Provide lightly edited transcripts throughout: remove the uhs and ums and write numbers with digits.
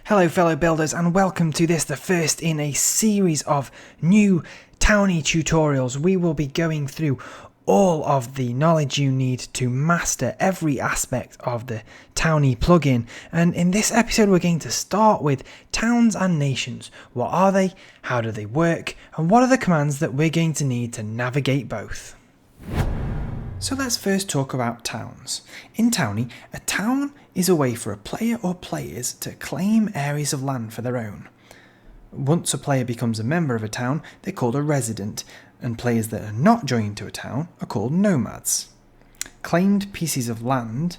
Hello fellow builders and welcome to this, the first in a series of new Towny tutorials. We will be going through all of the knowledge you need to master every aspect of the Towny plugin, and in this episode we're going to start with towns and nations. What are they, how do they work, and what are the commands that we're going to need to navigate both? So let's first talk about towns. In Towny, a town is a way for a player or players to claim areas of land for their own. Once a player becomes a member of a town, they're called a resident, and players that are not joined to a town are called nomads. Claimed pieces of land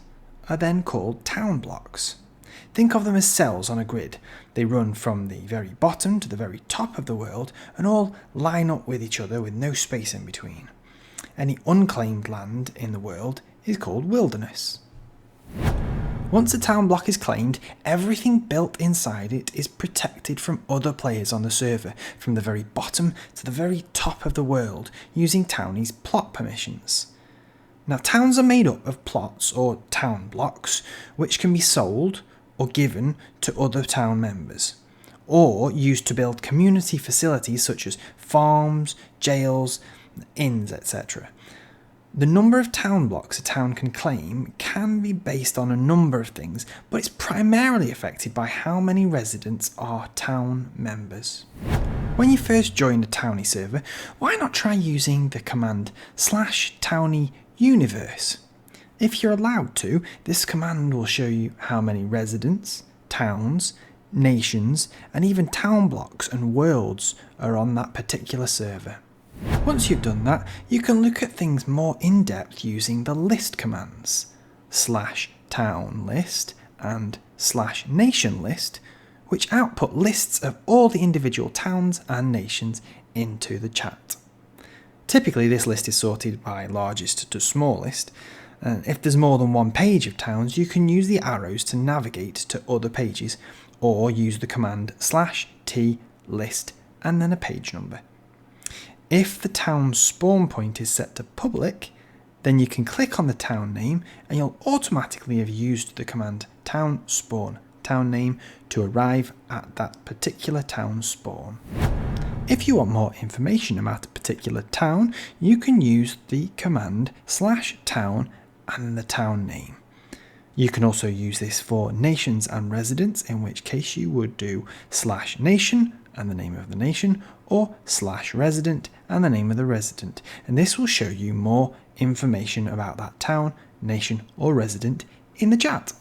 are then called town blocks. Think of them as cells on a grid. They run from the very bottom to the very top of the world and all line up with each other with no space in between. Any unclaimed land in the world is called wilderness. Once a town block is claimed, everything built inside it is protected from other players on the server, from the very bottom to the very top of the world, using Towny's plot permissions. Now, towns are made up of plots or town blocks, which can be sold or given to other town members, or used to build community facilities such as farms, jails, inns, etc. The number of town blocks a town can claim can be based on a number of things, but it's primarily affected by how many residents are town members. When you first join a Towny server, why not try using the command /TownyUniverse? If you're allowed to, this command will show you how many residents, towns, nations, and even town blocks and worlds are on that particular server. Once you've done that, you can look at things more in depth using the list commands /townList and /nationList, which output lists of all the individual towns and nations into the chat. Typically this list is sorted by largest to smallest, and if there's more than one page of towns, you can use the arrows to navigate to other pages, or use the command /TList and then a page number. If the town's spawn point is set to public, then you can click on the town name and you'll automatically have used the command /town_spawn town name to arrive at that particular town spawn. If you want more information about a particular town, you can use the command /town and the town name. You can also use this for nations and residents, in which case you would do /nation and the name of the nation, or /resident and the name of the resident, and this will show you more information about that town, nation or resident in the chat.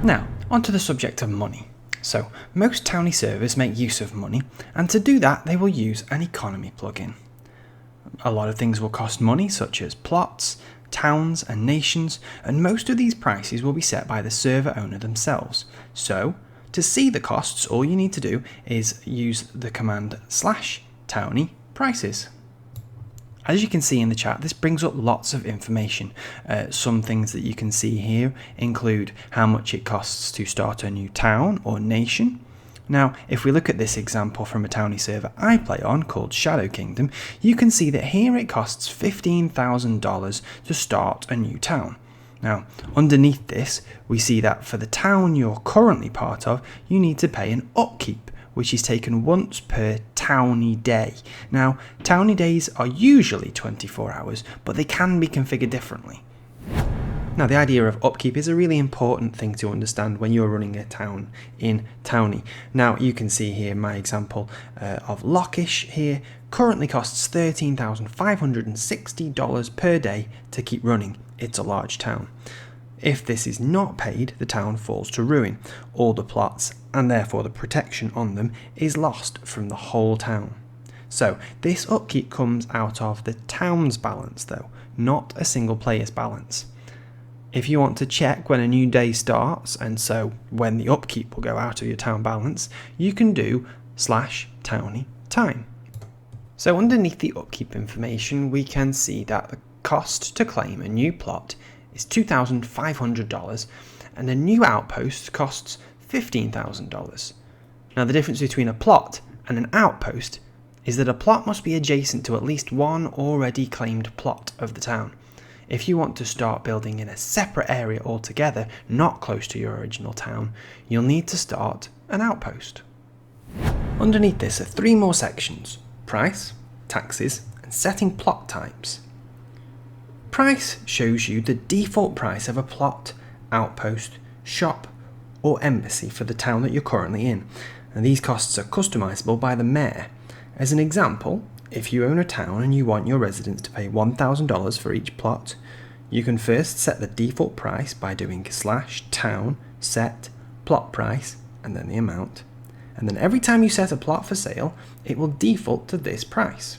Now, onto the subject of money. So, most Towny servers make use of money, and to do that they will use an economy plugin. A lot of things will cost money, such as plots, towns and nations, and most of these prices will be set by the server owner themselves. So, to see the costs, all you need to do is use the command /TownyPrices. As you can see in the chat, this brings up lots of information. Some things that you can see here include how much it costs to start a new town or nation. Now, if we look at this example from a Towny server I play on called Shadow Kingdom, you can see that here it costs $15,000 to start a new town. Now, underneath this, we see that for the town you're currently part of, you need to pay an upkeep, which is taken once per Towny day. Now, Towny days are usually 24 hours, but they can be configured differently. Now, the idea of upkeep is a really important thing to understand when you're running a town in Towny. Now, you can see here my example of Lockish here currently costs $13,560 per day to keep running. It's a large town. If this is not paid, the town falls to ruin. All the plots, and therefore the protection on them, is lost from the whole town. So, this upkeep comes out of the town's balance though, not a single player's balance. If you want to check when a new day starts, and so when the upkeep will go out of your town balance, you can do /TownyTime. So underneath the upkeep information, we can see that the cost to claim a new plot is $2,500 and a new outpost costs $15,000. Now, the difference between a plot and an outpost is that a plot must be adjacent to at least one already claimed plot of the town. If you want to start building in a separate area altogether, not close to your original town, you'll need to start an outpost. Underneath this are 3 more sections: price, taxes, and setting plot types. Price shows you the default price of a plot, outpost, shop, or embassy for the town that you're currently in, and these costs are customizable by the mayor. As an example, if you own a town and you want your residents to pay $1,000 for each plot, you can first set the default price by doing /town set plot price and then the amount, and then every time you set a plot for sale, it will default to this price.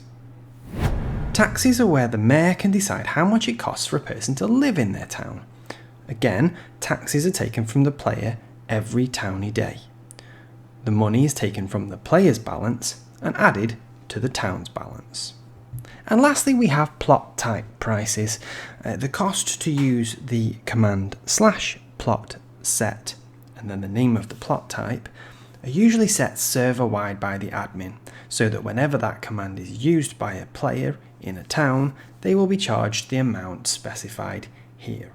Taxes are where the mayor can decide how much it costs for a person to live in their town. Again, taxes are taken from the player every towny day. The money is taken from the player's balance and added to the town's balance. And lastly, we have plot type prices. The cost to use the command /plot set and then the name of the plot type are usually set server-wide by the admin, so that whenever that command is used by a player in a town, they will be charged the amount specified here.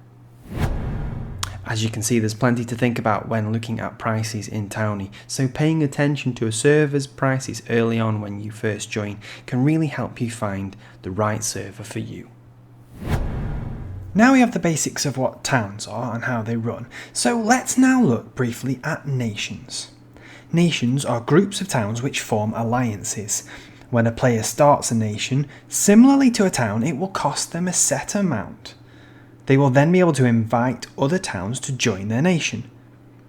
As you can see, there's plenty to think about when looking at prices in Towny, so paying attention to a server's prices early on when you first join can really help you find the right server for you. Now we have the basics of what towns are and how they run, so let's now look briefly at nations. Nations are groups of towns which form alliances. When a player starts a nation, similarly to a town, it will cost them a set amount. They will then be able to invite other towns to join their nation.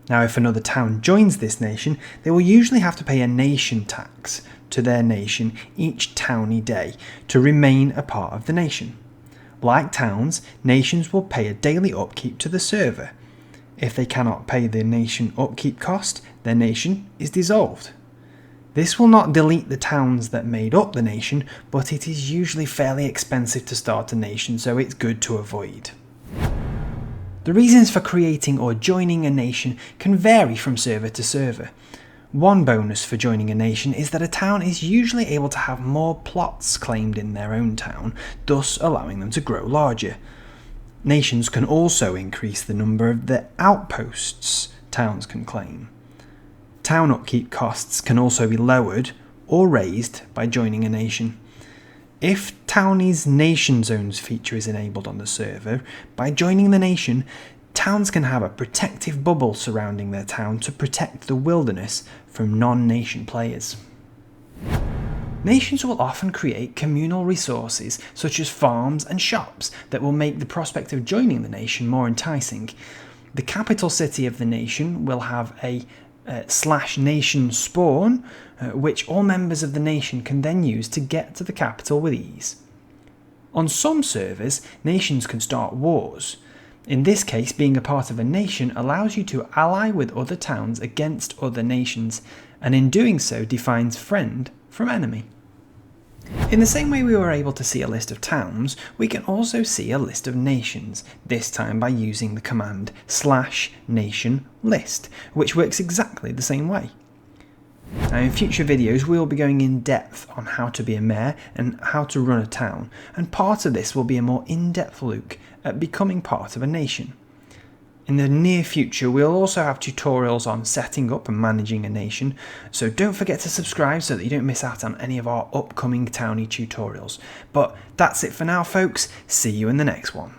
Now, if another town joins this nation, they will usually have to pay a nation tax to their nation each towny day to remain a part of the nation. Like towns, nations will pay a daily upkeep to the server. If they cannot pay the nation upkeep cost, their nation is dissolved. This will not delete the towns that made up the nation, but it is usually fairly expensive to start a nation, so it's good to avoid. The reasons for creating or joining a nation can vary from server to server. One bonus for joining a nation is that a town is usually able to have more plots claimed in their own town, thus allowing them to grow larger. Nations can also increase the number of the outposts towns can claim. Town upkeep costs can also be lowered or raised by joining a nation. If Towny's Nation Zones feature is enabled on the server, by joining the nation, towns can have a protective bubble surrounding their town to protect the wilderness from non-nation players. Nations will often create communal resources such as farms and shops that will make the prospect of joining the nation more enticing. The capital city of the nation will have a /nation spawn, which all members of the nation can then use to get to the capital with ease. On some servers, nations can start wars. In this case, being a part of a nation allows you to ally with other towns against other nations, and in doing so defines friend from enemy. In the same way we were able to see a list of towns, we can also see a list of nations, this time by using the command /nation list, which works exactly the same way. Now, in future videos we will be going in depth on how to be a mayor and how to run a town, and part of this will be a more in-depth look at becoming part of a nation. In the near future we'll also have tutorials on setting up and managing a nation, so don't forget to subscribe so that you don't miss out on any of our upcoming Towny tutorials. But that's it for now folks, see you in the next one.